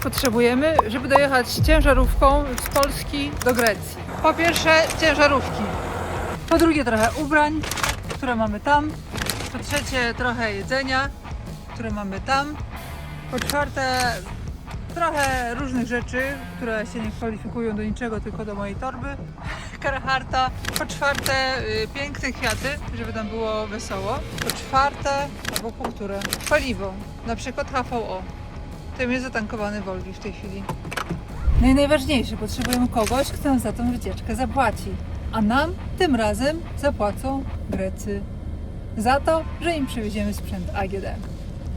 potrzebujemy, żeby dojechać ciężarówką z Polski do Grecji? Po pierwsze ciężarówki, po drugie trochę ubrań, które mamy tam, po trzecie trochę jedzenia, które mamy tam, po czwarte trochę różnych rzeczy, które się nie kwalifikują do niczego, tylko do mojej torby, Carhartta, po czwarte piękne kwiaty, żeby tam było wesoło, po czwarte, albo po które, paliwo, na przykład HVO. Tym jest zatankowany Volvi w tej chwili. No i najważniejsze, potrzebujemy kogoś, kto nam za tą wycieczkę zapłaci. A nam tym razem zapłacą Grecy. Za to, że im przywieziemy sprzęt AGD.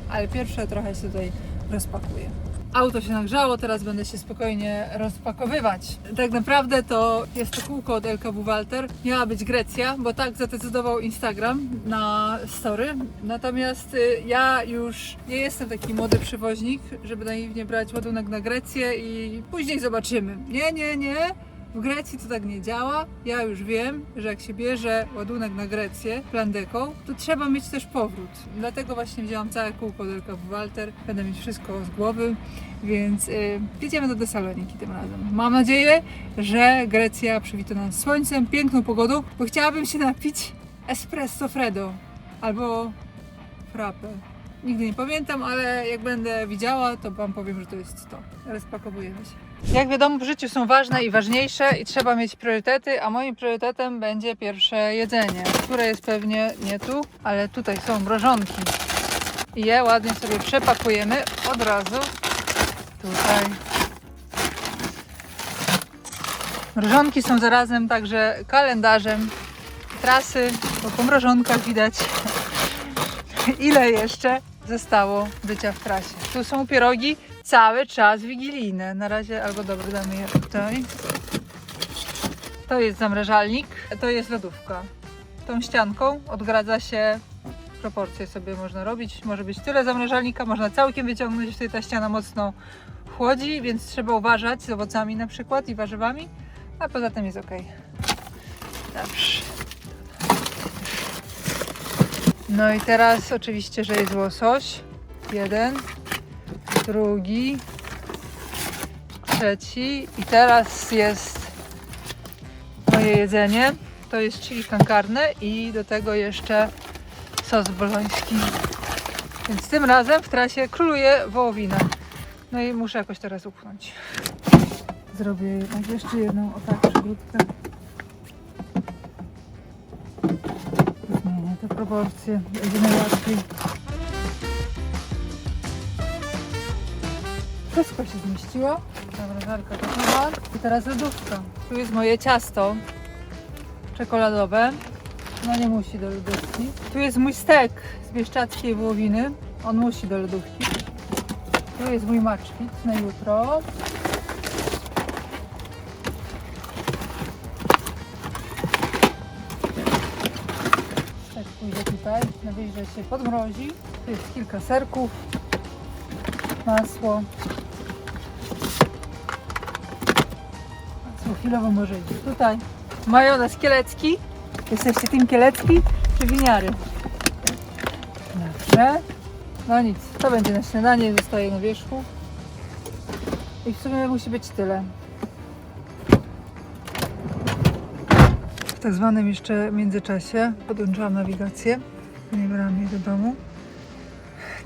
Ale pierwsze trochę się tutaj rozpakuję. Auto się nagrzało, teraz będę się spokojnie rozpakowywać. Tak naprawdę to jest to kółko od LKW Walter. Miała być Grecja, bo tak zadecydował Instagram na story. Natomiast ja już nie jestem taki młody przewoźnik, żeby naiwnie brać ładunek na Grecję i później zobaczymy. Nie. W Grecji to tak nie działa. Ja już wiem, że jak się bierze ładunek na Grecję plandeką, to trzeba mieć też powrót. Dlatego właśnie wzięłam całe kółko do LKW Walter. Będę mieć wszystko z głowy, więc jedziemy do Tesaloniki tym razem. Mam nadzieję, że Grecja przywita nas słońcem, piękną pogodą, bo chciałabym się napić espresso freddo albo frappe. Nigdy nie pamiętam, ale jak będę widziała, to Wam powiem, że to jest to. Rozpakowujemy się. Jak wiadomo, w życiu są ważne i ważniejsze i trzeba mieć priorytety, a moim priorytetem będzie pierwsze jedzenie, które jest pewnie nie tu, ale tutaj są mrożonki. I je ładnie sobie przepakujemy od razu tutaj. Mrożonki są zarazem także kalendarzem trasy, bo po mrożonkach widać, ile jeszcze zostało bycia w trasie. Tu są pierogi cały czas wigilijne. Na razie, albo dobra, damy je tutaj. To jest zamrażalnik, to jest lodówka. Tą ścianką odgradza się, proporcje sobie można robić. Może być tyle zamrażalnika, można całkiem wyciągnąć, wtedy ta ściana mocno chłodzi, więc trzeba uważać z owocami na przykład i warzywami, a poza tym jest ok. Dobrze. No i teraz oczywiście, że jest łosoś. Jeden, drugi, trzeci i teraz jest moje jedzenie. To jest chili con carne i do tego jeszcze sos boloński. Więc tym razem w trasie króluje wołowina. No i muszę jakoś teraz upchnąć. Zrobię jednak jeszcze jedną o tak przygródkę. Zmienię te proporcje, będzie najłatwiej. Wszystko się zmieściło. Zamrażarka gotowa. I teraz lodówka. Tu jest moje ciasto czekoladowe. No nie musi do lodówki. Tu jest mój stek z bieszczackiej wołowiny. On musi do lodówki. Tu jest mój maczwit na jutro. Też pójdzie tutaj. Najwyżej się podmrozi. Tu jest kilka serków. Masło. Masło chwilowo może iść tutaj. Majonez kielecki. Jesteście tym kielecki czy winiary? Dobrze. No nic, to będzie na śniadanie, zostaje na wierzchu. I w sumie musi być tyle. W tak zwanym jeszcze międzyczasie podłączyłam nawigację. Nie brałam jej do domu.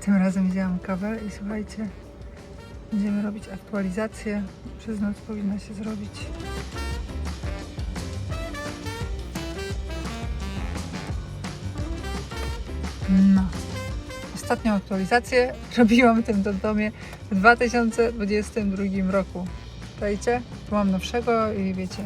Tym razem wzięłam kawę i słuchajcie, będziemy robić aktualizację. Przez noc powinna się zrobić. No. Ostatnią aktualizację robiłam w tym domie w 2022 roku. Czajcie? Tu mam nowszego i wiecie,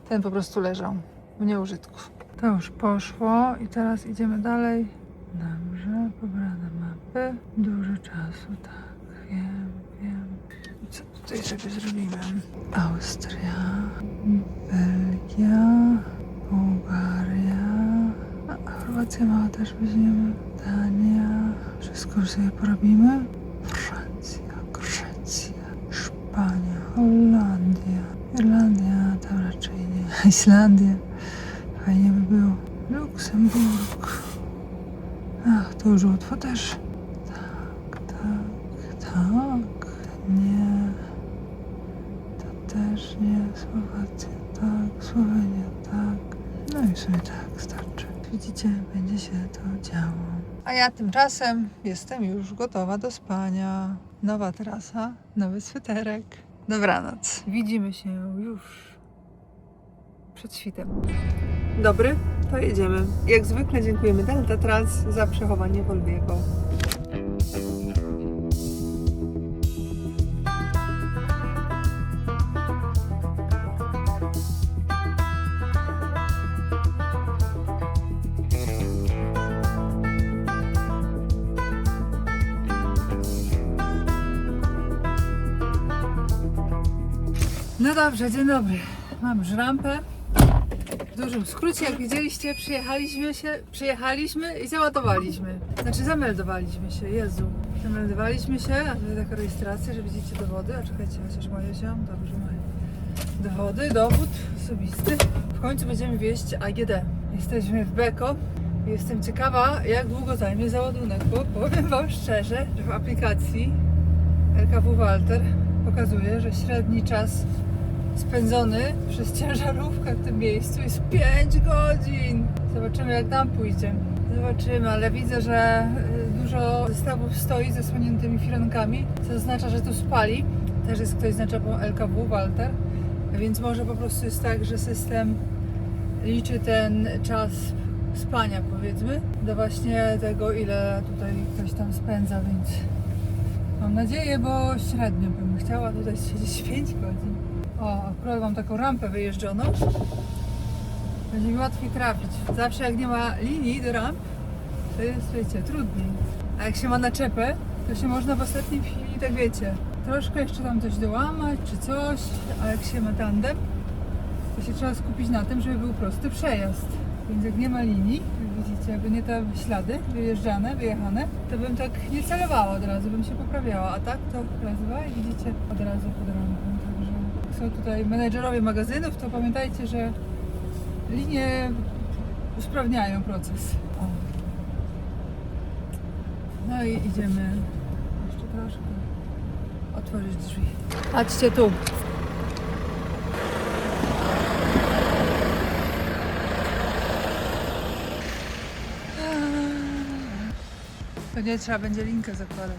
ten po prostu leżał w nieużytku. To już poszło i teraz idziemy dalej. Dobrze, pobrane mapy. Dużo czasu, tak, wiem. I co tutaj sobie zrobimy? Austria, Belgia, Bułgaria, a Chorwacja mała też weźmiemy. Dania, wszystko sobie porobimy. Francja, Grecja, Hiszpania, Holandia, Irlandia, tam raczej nie. Islandia, fajnie by było. Luksemburg. Ach, to żółtwo też. Tak. Nie. Słowacja tak, Słowenia tak. No i w sumie tak starczy. Widzicie, będzie się to działo. A ja tymczasem jestem już gotowa do spania. Nowa trasa, nowy sweterek. Dobranoc. Widzimy się już przed świtem. Dobry, to jedziemy. Jak zwykle dziękujemy Delta Trans za przechowanie Volviego. No dobrze, dzień dobry. Mam już rampę. W dużym skrócie, jak widzieliście, przyjechaliśmy i załadowaliśmy. Znaczy zameldowaliśmy się, Jezu. Zameldowaliśmy się, a tutaj taka rejestracja, że widzicie dowody. A czekajcie, chociaż moje się, dobrze mają. Dowody, dowód osobisty. W końcu będziemy wieźć AGD. Jesteśmy w Beko. Jestem ciekawa, jak długo zajmie załadunek, bo powiem wam szczerze, że w aplikacji LKW Walter pokazuje, że średni czas spędzony przez ciężarówkę w tym miejscu jest 5 godzin. Zobaczymy, jak tam pójdzie. Zobaczymy, ale widzę, że dużo zestawów stoi z zasłoniętymi firankami, co oznacza, że tu spali. Też jest ktoś z naczepą LKW Walter, więc może po prostu jest tak, że system liczy ten czas spania, powiedzmy, do właśnie tego, ile tutaj ktoś tam spędza, więc mam nadzieję, bo średnio bym chciała tutaj siedzieć 5 godzin. O, akurat mam taką rampę wyjeżdżoną. Będzie mi łatwiej trafić. Zawsze jak nie ma linii do ramp, to jest, wiecie, trudniej. A jak się ma naczepę, to się można w ostatniej chwili, tak wiecie, troszkę jeszcze tam coś dołamać, czy coś, a jak się ma tandem, to się trzeba skupić na tym, żeby był prosty przejazd. Więc jak nie ma linii, jak widzicie, jakby nie te ślady wyjeżdżane, wyjechane, to bym tak nie celowała od razu, bym się poprawiała, a tak to raz, dwa i widzicie od razu pod rampą. Także są tutaj menedżerowie magazynów, to pamiętajcie, że linie usprawniają proces. O. No i idziemy jeszcze troszkę otworzyć drzwi. Patrzcie tu. To nie trzeba będzie linkę zakładać.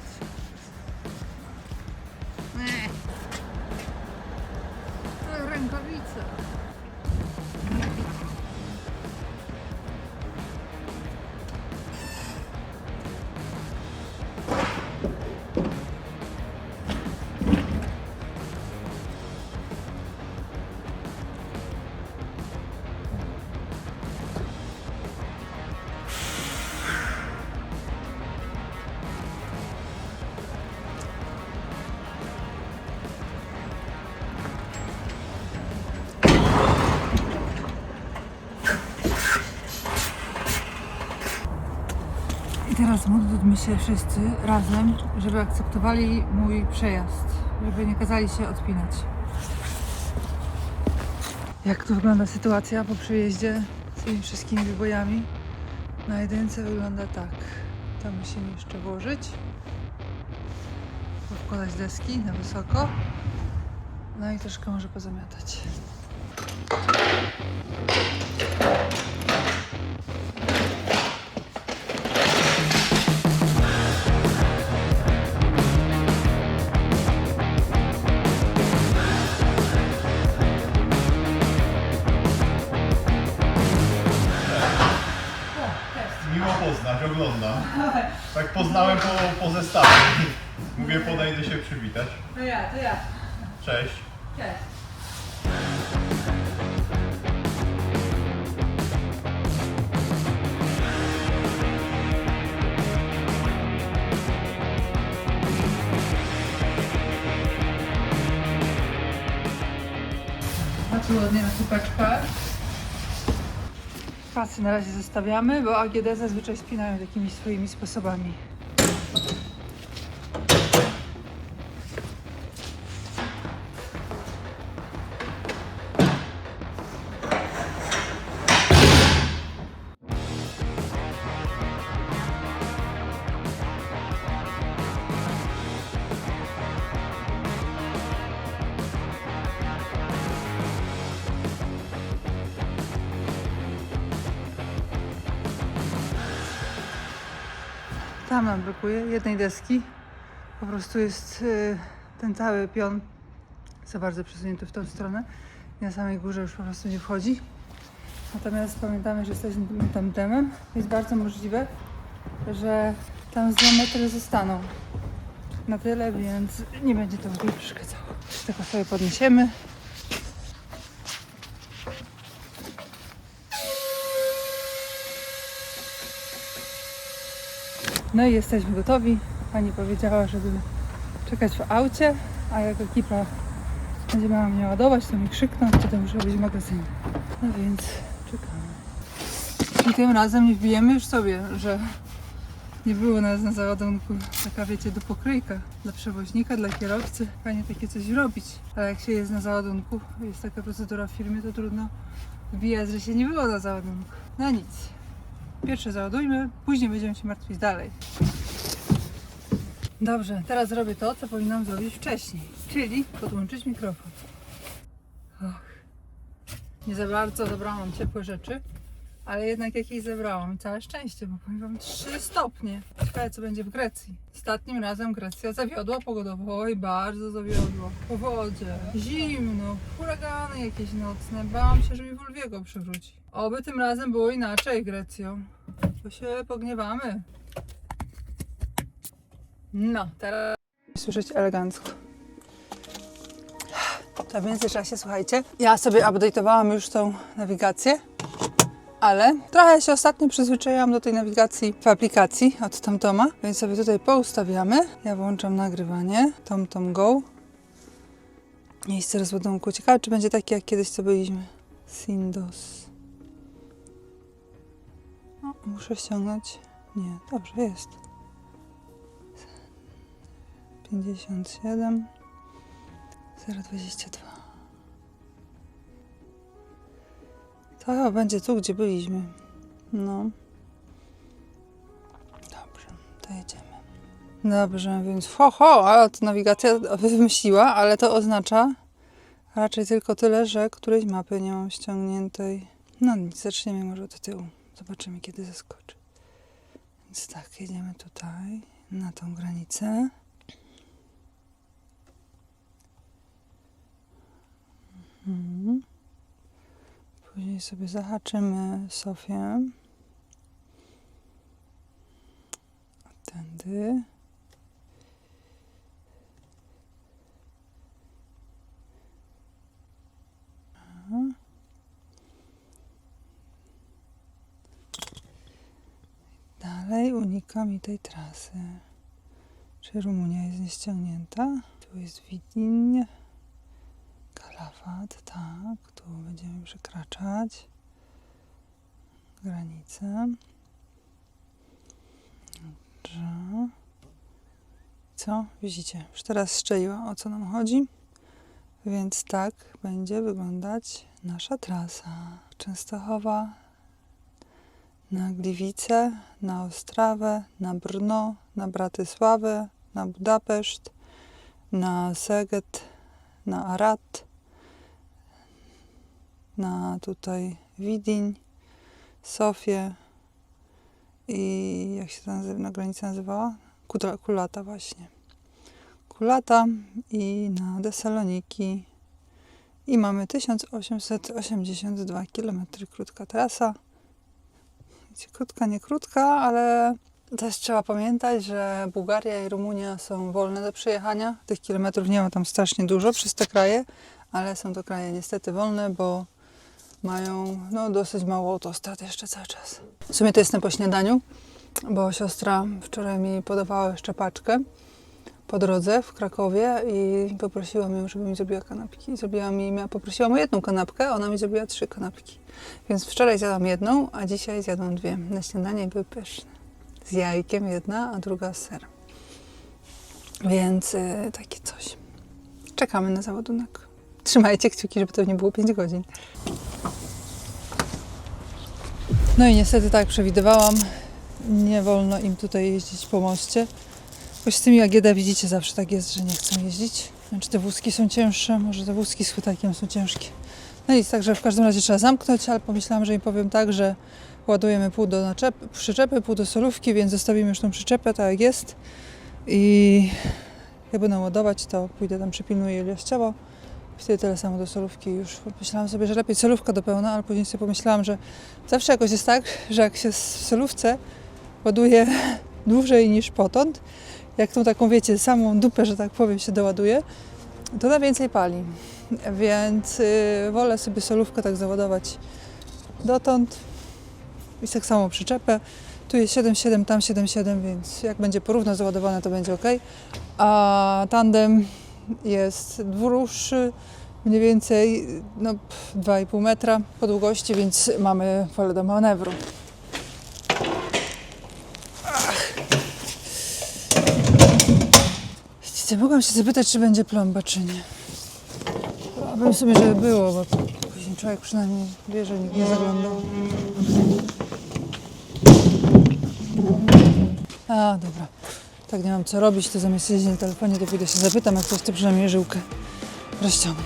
Rękawice. Teraz módlmy się wszyscy razem, żeby akceptowali mój przejazd, żeby nie kazali się odpinać. Jak tu wygląda sytuacja po przejeździe z tymi wszystkimi wybojami? Na jedynce wygląda tak. To musimy jeszcze włożyć, wkładać deski na wysoko, no i troszkę może pozamiatać. Miło poznać, oglądam. Tak poznałem po zestawie. Mówię, podejdę się przywitać. To ja. Cześć. Cześć. A tu ładnie na kupeczkę. Pasy na razie zostawiamy, bo AGD zazwyczaj spinają takimi swoimi sposobami. Tam nam brakuje jednej deski. Po prostu jest ten cały pion za bardzo przesunięty w tą stronę. I na samej górze już po prostu nie wchodzi. Natomiast pamiętamy, że jesteśmy tam demem. Jest bardzo możliwe, że tam z 2 metry zostaną. Na tyle, więc nie będzie to w ogóle przeszkadzało. Tylko sobie podniesiemy. No i jesteśmy gotowi. Pani powiedziała, żeby czekać w aucie, a jak ekipa będzie miała mnie ładować, to mi krzykną, wtedy muszę być w magazynie. No więc czekamy. I tym razem nie wbijemy już sobie, że nie było nas na załadunku. Taka, wiecie, do pokryjka dla przewoźnika, dla kierowcy. Fajnie takie coś robić. Ale jak się jest na załadunku, jest taka procedura w firmie, to trudno wbijać, że się nie było na załadunku. No nic. Pierwsze załadujmy, później będziemy się martwić dalej. Dobrze, teraz zrobię to, co powinnam zrobić wcześniej, czyli podłączyć mikrofon. Och. Nie za bardzo zabrałam ciepłe rzeczy, ale jednak jakieś zebrałam i całe szczęście, bo powiem wam 3 stopnie. Ciekawe, co będzie w Grecji. Ostatnim razem Grecja zawiodła pogodowo, oj, bardzo zawiodła. Powodzie, zimno, huragany jakieś nocne, bałam się, że mi Wolwiego przywróci. Oby tym razem było inaczej, Grecją, bo się pogniewamy. No, teraz słyszeć elegancko. To w międzyczasie, słuchajcie, ja sobie update'owałam już tą nawigację, ale trochę się ostatnio przyzwyczaiłam do tej nawigacji w aplikacji od TomToma, więc sobie tutaj poustawiamy. Ja włączam nagrywanie, TomTom Go. Miejsce rozładunku. Ciekawe, czy będzie takie jak kiedyś, co byliśmy. Sindos. O, muszę ściągnąć. Nie, dobrze jest. 57 022. To chyba będzie tu, gdzie byliśmy. No. Dobrze, to jedziemy. Dobrze, więc ale to nawigacja wymyśliła, ale to oznacza raczej tylko tyle, że którejś mapy nie mam ściągniętej. No nic, zaczniemy może od tyłu. Zobaczymy, kiedy zaskoczy. Więc tak, jedziemy tutaj, na tą granicę. Później sobie zahaczymy Sofię. Tędy. Dalej unikam i tej trasy. Czy Rumunia jest nieściągnięta? Tu jest Widiń. Kalafat, tak, tu będziemy przekraczać granicę. Dobrze. Co? Widzicie, już teraz strzeliła, o co nam chodzi. Więc tak będzie wyglądać nasza trasa. Częstochowa, na Gliwice, na Ostrawę, na Brno, na Bratysławę, na Budapeszt, na Szeged, na Arad, na tutaj Widiń, Sofię i jak się ta na granicy nazywała? Kulata właśnie. Kulata i na Desaloniki i mamy 1882 km. Krótka trasa. Krótka, nie krótka, ale też trzeba pamiętać, że Bułgaria i Rumunia są wolne do przejechania. Tych kilometrów nie ma tam strasznie dużo przez te kraje, ale są to kraje niestety wolne, bo mają dosyć mało autostrad jeszcze cały czas. W sumie to jestem po śniadaniu, bo siostra wczoraj mi podawała jeszcze paczkę po drodze w Krakowie i poprosiła mnie, żeby mi zrobiła kanapki. Poprosiłam o 1 kanapkę, a ona mi zrobiła 3 kanapki. Więc wczoraj zjadłam 1, a dzisiaj zjadłam 2. Na śniadanie były pyszne. Z jajkiem 1, a druga z serem. Więc takie coś. Czekamy na załadunek. Trzymajcie kciuki, żeby to nie było 5 godzin. No i niestety tak przewidywałam. Nie wolno im tutaj jeździć po moście. Choć z tymi AGD widzicie, zawsze tak jest, że nie chcą jeździć. Znaczy te wózki są cięższe, może te wózki z chwytakiem są ciężkie. No nic, także w każdym razie trzeba zamknąć, ale pomyślałam, że im powiem tak, że ładujemy pół do przyczepy, pół do solówki, więc zostawimy już tą przyczepę tak jak jest. I jak będę ładować, to pójdę tam, przypilnuję ilościowo. Wtedy tyle samo do solówki już. Myślałam sobie, że lepiej solówka do pełna, ale później sobie pomyślałam, że zawsze jakoś jest tak, że jak się w solówce ładuje dłużej niż potąd, jak tą taką, wiecie, samą dupę, że tak powiem, się doładuje, to na więcej pali. Więc wolę sobie solówkę tak załadować dotąd i tak samo przyczepę. Tu jest 7,7, tam 7,7, więc jak będzie porówno załadowane, to będzie ok. A tandem jest dłuższy, mniej więcej 2,5 metra po długości, więc mamy pole do manewru. Widzicie, mogłam się zapytać, czy będzie plomba, czy nie. Bym sobie, żeby było, bo później człowiek przynajmniej wie, że nikt nie zaglądał. A, dobra. Tak nie mam co robić, to zamiast siedzieć na telefonie, to pójdę się zapytam, jak ktoś to przynajmniej żyłkę rozciągnie.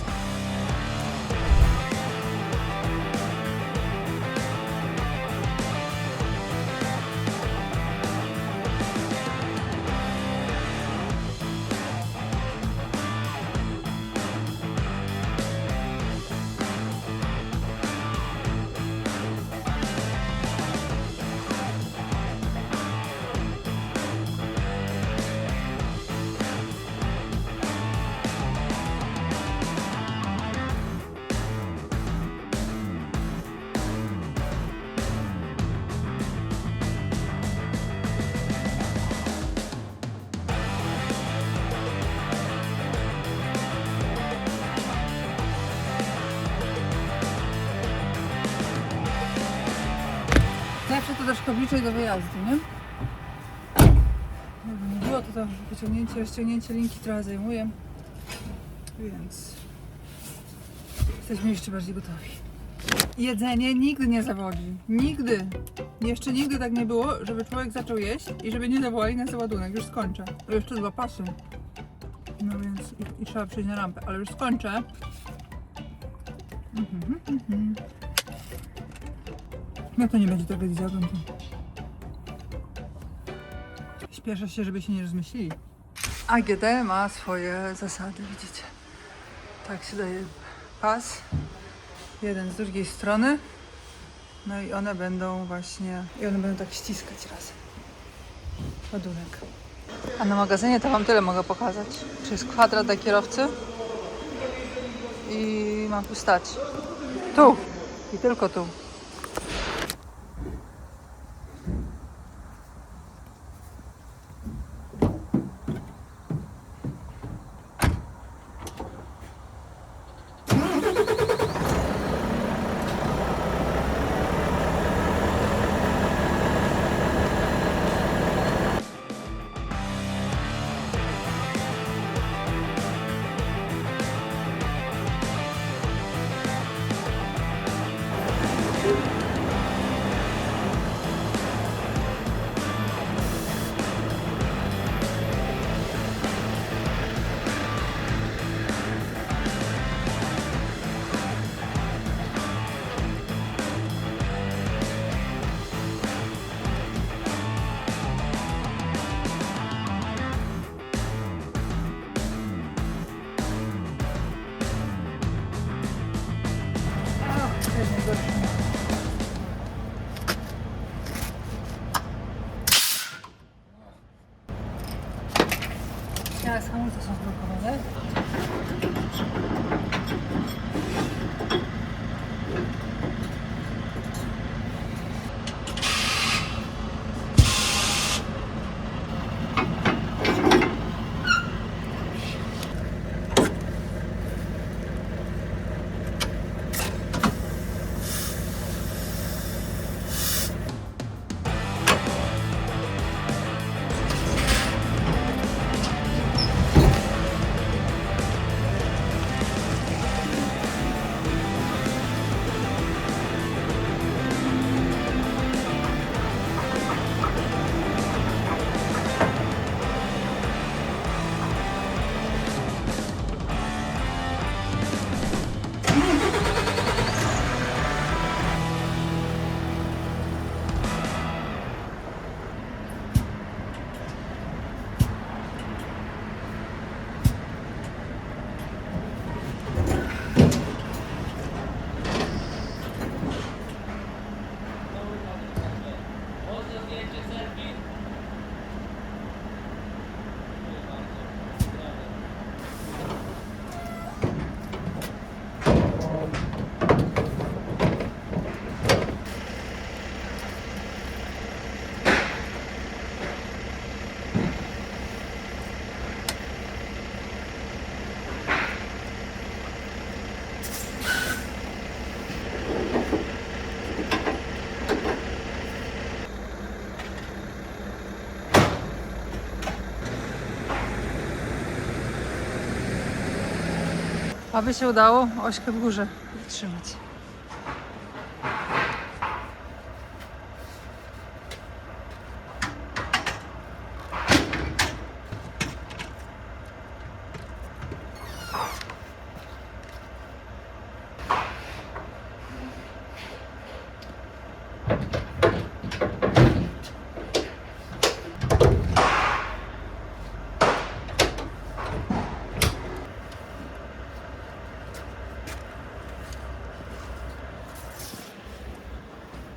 Zawsze to troszkę bliżej do wyjazdu, nie? Jakby nie było, to wyciągnięcie, rozciągnięcie linki trochę zajmuje, więc jesteśmy jeszcze bardziej gotowi. Jedzenie nigdy nie zawodzi. Nigdy. Jeszcze nigdy tak nie było, żeby człowiek zaczął jeść i żeby nie zawołali na załadunek. Już skończę. Jeszcze 2 pasy. No więc i trzeba przejść na rampę, ale już skończę. No to nie będzie tego widziałem. Śpieszę się, żeby się nie rozmyślili. AGD ma swoje zasady, widzicie. Tak się daje pas. Jeden z drugiej strony. No i one będą tak ściskać razem. Ładunek. A na magazynie to wam tyle mogę pokazać. Czy jest kwadrat dla kierowcy. I mam tu stać. Tu. I tylko tu. Teraz hamulce są zblokowane. aby się udało ośkę w górze trzymać.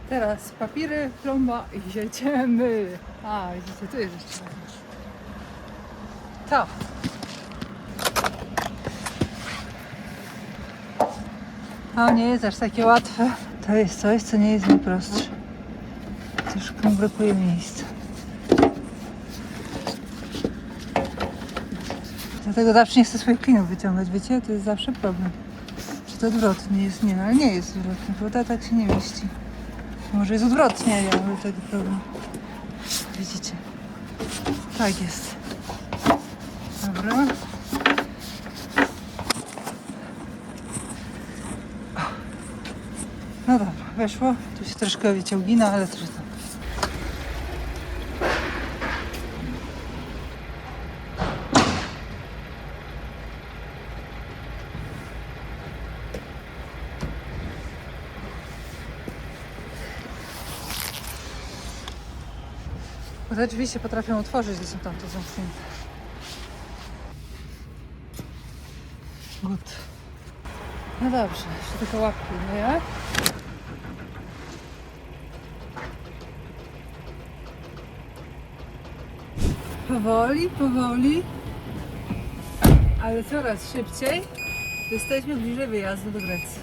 Teraz papiery, plomba i jedziemy. A, widzicie, tu jest jeszcze ważne. To. A nie jest aż takie łatwe. To jest coś, co nie jest najprostsze. Troszkę mu brakuje miejsca. Dlatego zawsze nie chcę swoich klinów wyciągać, wiecie? To jest zawsze problem. Czy to odwrotnie jest? Nie, no ale nie jest odwrotnie, bo to tak się nie mieści. Może jest odwrotnie, ja mam taki problem. Widzicie? Tak jest. Dobra. No dobra, weszło. Tu się troszkę wiecie ugina, ale też tam. Bo te drzwi się potrafią otworzyć, gdy są tamto zamknięte. Good. No dobrze, jeszcze tylko łapki, no jak? Powoli, powoli, ale coraz szybciej jesteśmy bliżej wyjazdu do Grecji.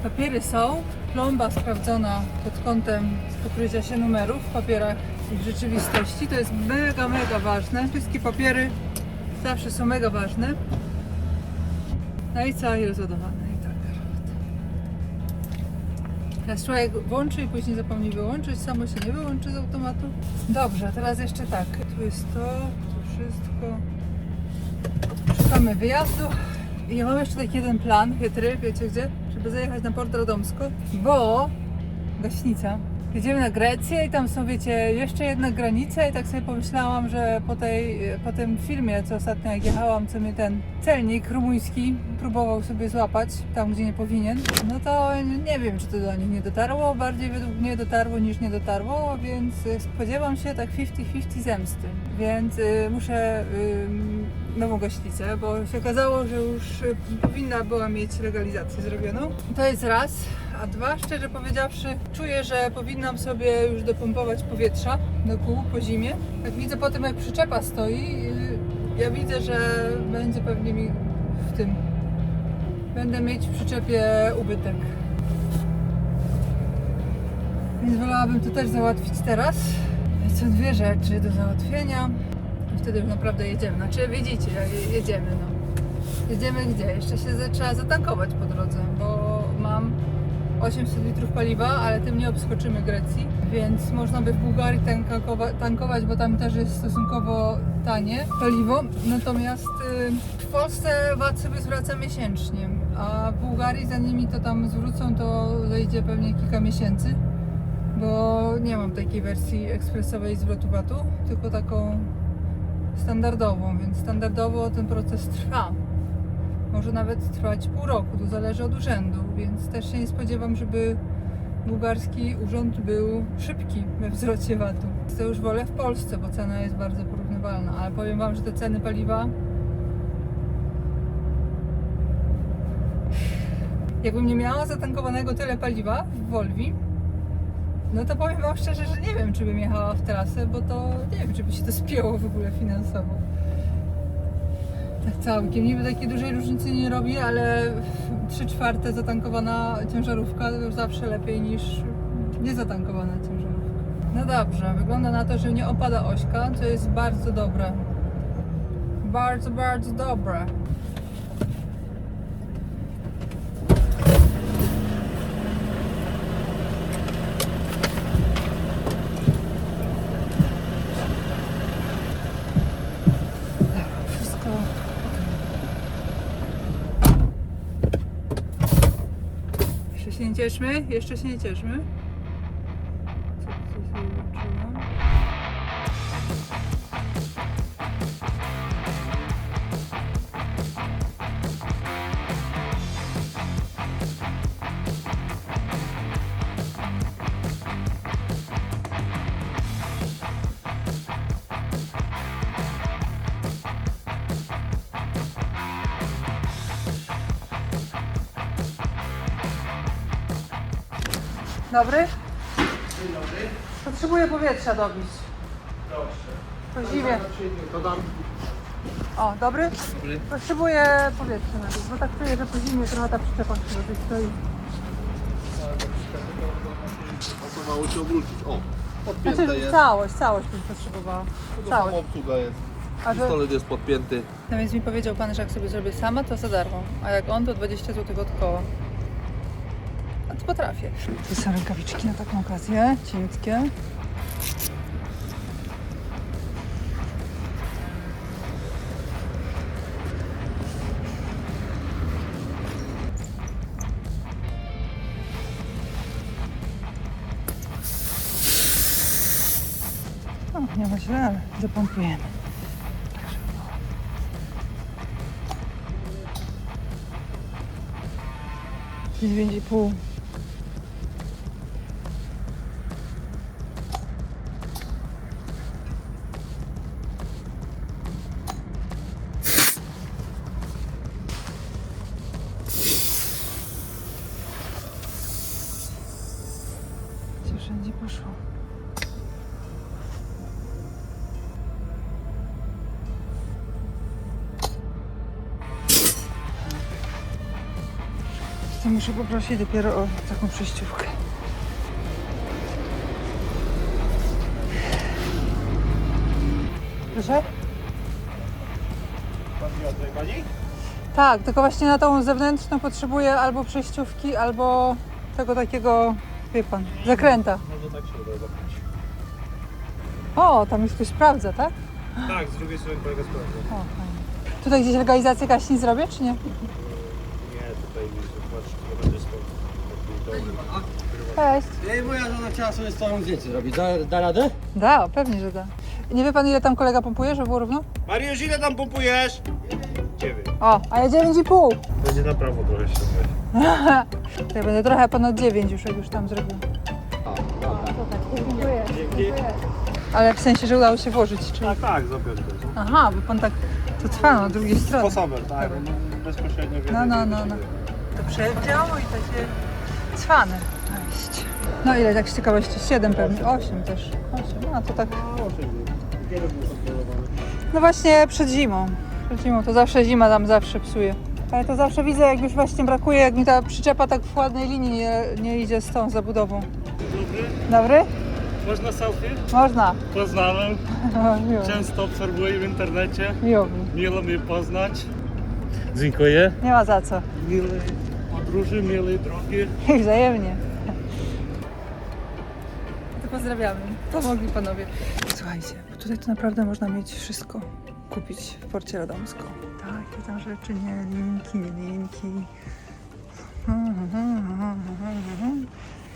Papiery są, plomba sprawdzona pod kątem pokrycia się numerów w papierach i w rzeczywistości. To jest mega, mega ważne. Wszystkie papiery zawsze są mega ważne. No i co, jest ładowane i tak. Teraz człowiek włączy i później zapomni wyłączyć, samo się nie wyłączy z automatu. Dobrze, teraz jeszcze tak, tu jest to, tu wszystko. Szukamy wyjazdu i ja mam jeszcze taki jeden plan chytry, wiecie gdzie? Żeby zajechać na Port Radomsko, bo gaśnica. Jedziemy na Grecję i tam są, wiecie, jeszcze jedna granica i tak sobie pomyślałam, że po tym filmie, co ostatnio jak jechałam, co mnie ten celnik rumuński próbował sobie złapać tam, gdzie nie powinien, no to nie wiem, czy to do nich nie dotarło, bardziej według mnie dotarło niż nie dotarło, więc spodziewam się tak 50-50 zemsty, więc muszę nową gaśnicę, bo się okazało, że już powinna była mieć legalizację zrobioną. To jest raz. A dwa, szczerze powiedziawszy, czuję, że powinnam sobie już dopompować powietrza do kół po zimie. Jak widzę po tym, jak przyczepa stoi, ja widzę, że będzie pewnie mi w tym. Będę mieć w przyczepie ubytek. Więc wolałabym to też załatwić teraz. Są dwie rzeczy do załatwienia. I wtedy już naprawdę jedziemy. Znaczy, widzicie, jedziemy, no. Jedziemy gdzie? Jeszcze się trzeba zatankować po drodze, bo mam 800 litrów paliwa, ale tym nie obskoczymy Grecji, więc można by w Bułgarii tankować, bo tam też jest stosunkowo tanie paliwo. Natomiast w Polsce VAT sobie zwraca miesięcznie, a w Bułgarii zanim mi to tam zwrócą, to zejdzie pewnie kilka miesięcy, bo nie mam takiej wersji ekspresowej zwrotu VAT-u, tylko taką standardową, więc standardowo ten proces trwa. Może nawet trwać pół roku, to zależy od urzędu, więc też się nie spodziewam, żeby bułgarski urząd był szybki we wzrocie VAT-u. To już wolę w Polsce, bo cena jest bardzo porównywalna, ale powiem Wam, że te ceny paliwa, jakbym nie miała zatankowanego tyle paliwa w Volvi, no to powiem Wam szczerze, że nie wiem, czy bym jechała w trasę, bo to nie wiem, czy by się to spięło w ogóle finansowo. Tak całkiem. Niby takiej dużej różnicy nie robi, ale 3/4 zatankowana ciężarówka to zawsze lepiej niż niezatankowana ciężarówka. No dobrze, wygląda na to, że nie opada ośka, co jest bardzo dobre. Bardzo, bardzo dobre. Jeszcze się nie cieszmy, jeszcze się nie cieszmy. Co sobie włączyłam? Dobry? Dzień dobry. Potrzebuję powietrza dobić. Proszę. To zimie. To dam. O, dobry? Dobry. Potrzebuję powietrza nabić, bo tak czuję, że po zimie trochę ta przyczepa się tutaj stoi. Pasowało się obrócić. O, podpięte Znaczy jest. całość bym potrzebowała. To Całość. sama obsługa jest. A że, Pistolet jest podpięty. no więc mi powiedział pan, że jak sobie zrobię sama, to za darmo. A jak on, to 20 zł od koła. A to potrafię. Tu są rękawiczki na taką okazję, cieniutkie. O, nie ma źle, ale zapompujemy. 9,5. Gdzie wszędzie poszło? To muszę poprosić dopiero o taką przejściówkę. Proszę? Pani od tej pani? Tak, tylko właśnie na tą zewnętrzną potrzebuję albo przejściówki, albo tego takiego, wie pan, zakręta. Może tak się uda zapiąć. O, tam już ktoś sprawdza, tak? Tak, z drugiej strony kolega sprawdza. O, fajnie. Tutaj gdzieś legalizację gaśnic zrobię, czy nie? Nie, tutaj patrz, kilometrystą. Cześć. Ej, moja żona chciała sobie z tobą zdjęcie zrobić. Da radę? Da, pewnie, że da. Nie wie pan, ile tam kolega pompuje, żeby było równo? Mariusz, ile tam pompujesz? 9. O, a ja 9,5. Będzie na prawo trochę ściągać. To ja będę trochę ponad 9 już, jak już tam zrobił. Dziękuję. Ale w sensie, że udało się włożyć, czy... Tak, tak, zapiąć to. Aha, bo pan tak... To trwa na drugiej stronie. Sposobem, tak. Dobra. Bezpośrednio w No. To przedziało i takie cwane. Cześć. No ile tak z ciekawości? 7 pewnie, 8 też. 8, a to tak... Kiedy był kontrolowany? No właśnie przed zimą. Przed zimą to zawsze zima tam zawsze psuje. Ale to zawsze widzę, jak już właśnie brakuje, jak mi ta przyczepa tak w ładnej linii nie idzie z tą zabudową. Dobry, Dobry? można selfie? Można. Poznałem, O, miło. często obserwuję w internecie. Miło mi. Miło mnie poznać. Dziękuję. Nie ma za co. Miłej podróży, miłej drogi. I wzajemnie. To pozdrawiamy. Pomogli panowie. Słuchajcie, bo tutaj to naprawdę można mieć wszystko. Kupić w Porcie Radomsku. Takie tam rzeczy, nie linki, nie linki.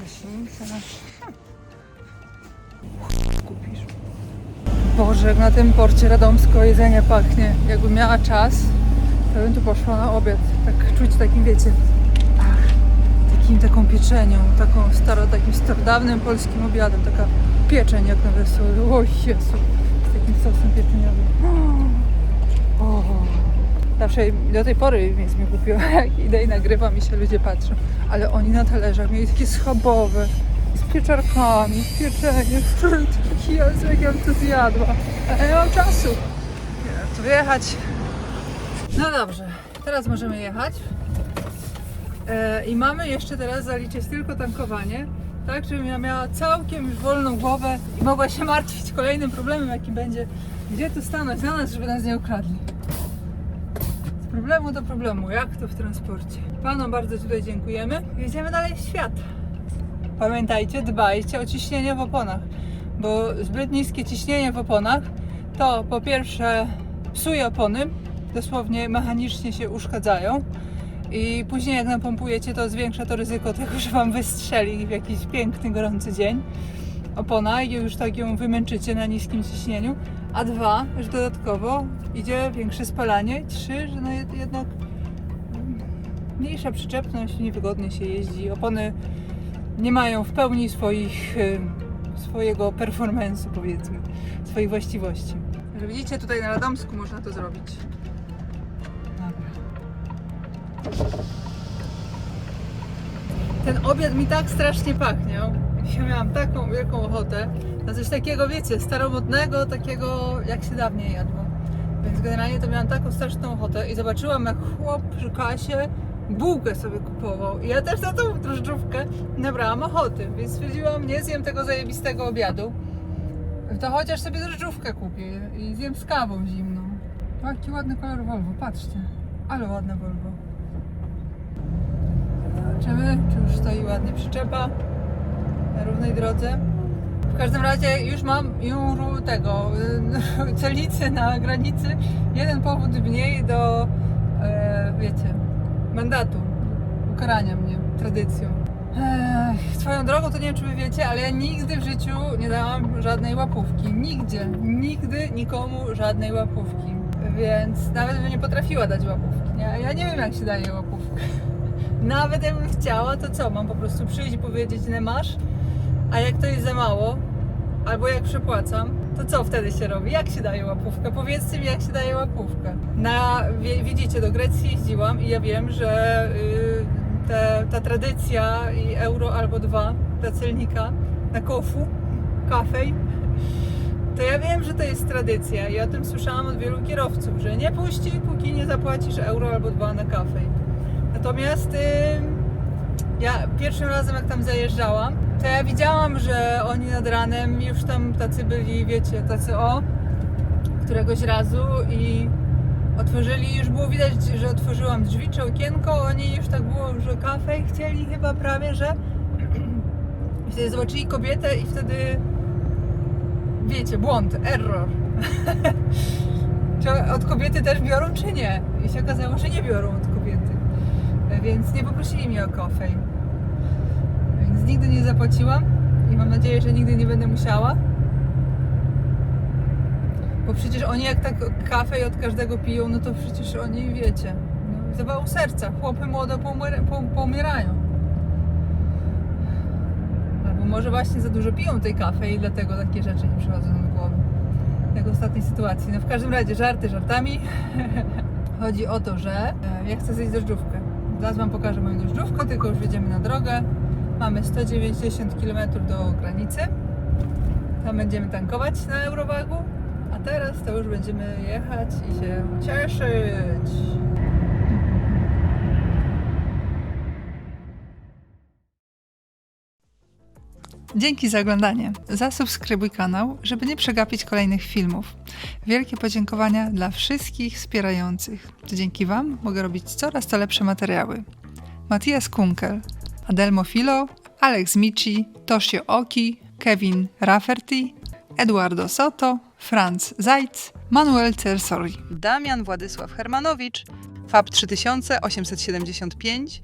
Gaśnica. Kupisz. Boże, jak na tym Porcie Radomsko jedzenie pachnie. Jakbym miała czas, to bym tu poszła na obiad. Tak czuć takim, wiecie, taką pieczenią, takim starodawnym polskim obiadem, taka pieczeń jak na weselu. O Jezu, z takim sosem pieczeniowym. O. Zawsze do tej pory jest mi głupio, jak idę i nagrywam i się ludzie patrzą. Ale oni na talerzach mieli takie schabowe, z pieczarkami, z pieczeniem, taki Jezu, jak ja bym to zjadła. Ale nie mam czasu. Nie wiem, tu wjechać. No dobrze, teraz możemy jechać. I mamy jeszcze teraz zaliczyć tylko tankowanie, tak, żebym ja miała całkiem już wolną głowę i mogła się martwić kolejnym problemem, jaki będzie, gdzie tu stanąć na nas, żeby nas nie ukradli. Z problemu do problemu, jak to w transporcie. Panom bardzo tutaj dziękujemy. Jedziemy dalej w świat. Pamiętajcie, dbajcie o ciśnienie w oponach, bo zbyt niskie ciśnienie w oponach to po pierwsze psuje opony, dosłownie mechanicznie się uszkadzają. i później jak napompujecie, to zwiększa to ryzyko tego, że Wam wystrzeli w jakiś piękny, gorący dzień opona i już tak ją wymęczycie na niskim ciśnieniu. A 2, że dodatkowo idzie większe spalanie. 3, że no jednak mniejsza przyczepność, niewygodnie się jeździ. Opony nie mają w pełni swojego performance'u, powiedzmy, swoich właściwości. Że widzicie, tutaj na Radomsku można to zrobić. Dobra. Ten obiad mi tak strasznie pachniał. Ja miałam taką wielką ochotę na coś takiego, wiecie, staromodnego, takiego jak się dawniej jadło. Więc generalnie to miałam taką straszną ochotę i zobaczyłam, jak chłop przy kasie bułkę sobie kupował. I ja też na tą drożdżówkę nabrałam ochoty, więc stwierdziłam, nie zjem tego zajebistego obiadu, to chociaż sobie drożdżówkę kupię i zjem z kawą zimną. O, jaki ładny kolor Volvo, patrzcie. Ale ładne Volvo. Zobaczymy, czy już stoi ładnie przyczepa na równej drodze. W każdym razie już mam celnicy na granicy. Jeden powód mniej do, wiecie, mandatu, ukarania mnie tradycją. Swoją drogą to nie wiem, czy wy wiecie, ale ja nigdy w życiu nie dałam żadnej łapówki. Nigdy nikomu żadnej łapówki. Więc nawet bym nie potrafiła dać łapówki. Ja nie wiem, jak się daje łapówkę. Nawet jakbym chciała, to co? Mam po prostu przyjść i powiedzieć, ile masz? A jak to jest za mało, albo jak przepłacam, to co wtedy się robi? Jak się daje łapówkę? Powiedzcie mi, jak się daje łapówkę. Widzicie, do Grecji jeździłam i ja wiem, że ta tradycja i euro albo 2 dla celnika na kofu, kafej, to ja wiem, że to jest tradycja i o tym słyszałam od wielu kierowców, że nie puści, póki nie zapłacisz euro albo 2 na kafej. Natomiast ja pierwszym razem, jak tam zajeżdżałam, to ja widziałam, że oni nad ranem już tam tacy byli, wiecie, któregoś razu i otworzyli, już było widać, że otworzyłam drzwi czy okienko, oni już tak było, że kafej chcieli chyba prawie, że i wtedy zobaczyli kobietę i wtedy, wiecie, błąd, error. Czy od kobiety też biorą, czy nie? I się okazało, że nie biorą od kobiety. Więc nie poprosili mnie o kafej. Więc nigdy nie zapłaciłam i mam nadzieję, że nigdy nie będę musiała. Bo przecież oni jak tak kafej od każdego piją, no to przecież oni, wiecie, no, zawału serca. Chłopy młode poumierają. Albo może właśnie za dużo piją tej kafej i dlatego takie rzeczy nie przychodzą do głowy. Jak w ostatniej sytuacji. No w każdym razie, żarty żartami. Chodzi o to, że ja chcę zjeść drożdżówkę. Zaraz Wam pokażę moją drożdżówkę, tylko już wjedziemy na drogę. Mamy 190 km do granicy. Tam będziemy tankować na Eurowagu. A teraz to już będziemy jechać i się cieszyć. Dzięki za oglądanie. Zasubskrybuj kanał, żeby nie przegapić kolejnych filmów. Wielkie podziękowania dla wszystkich wspierających. To dzięki Wam mogę robić coraz to lepsze materiały. Matthias Kunkel, Adelmo Filo, Alex Mici, Toshio Oki, Kevin Rafferty, Eduardo Soto, Franz Zajc, Manuel Cersori, Damian Władysław Hermanowicz, Fab 3875,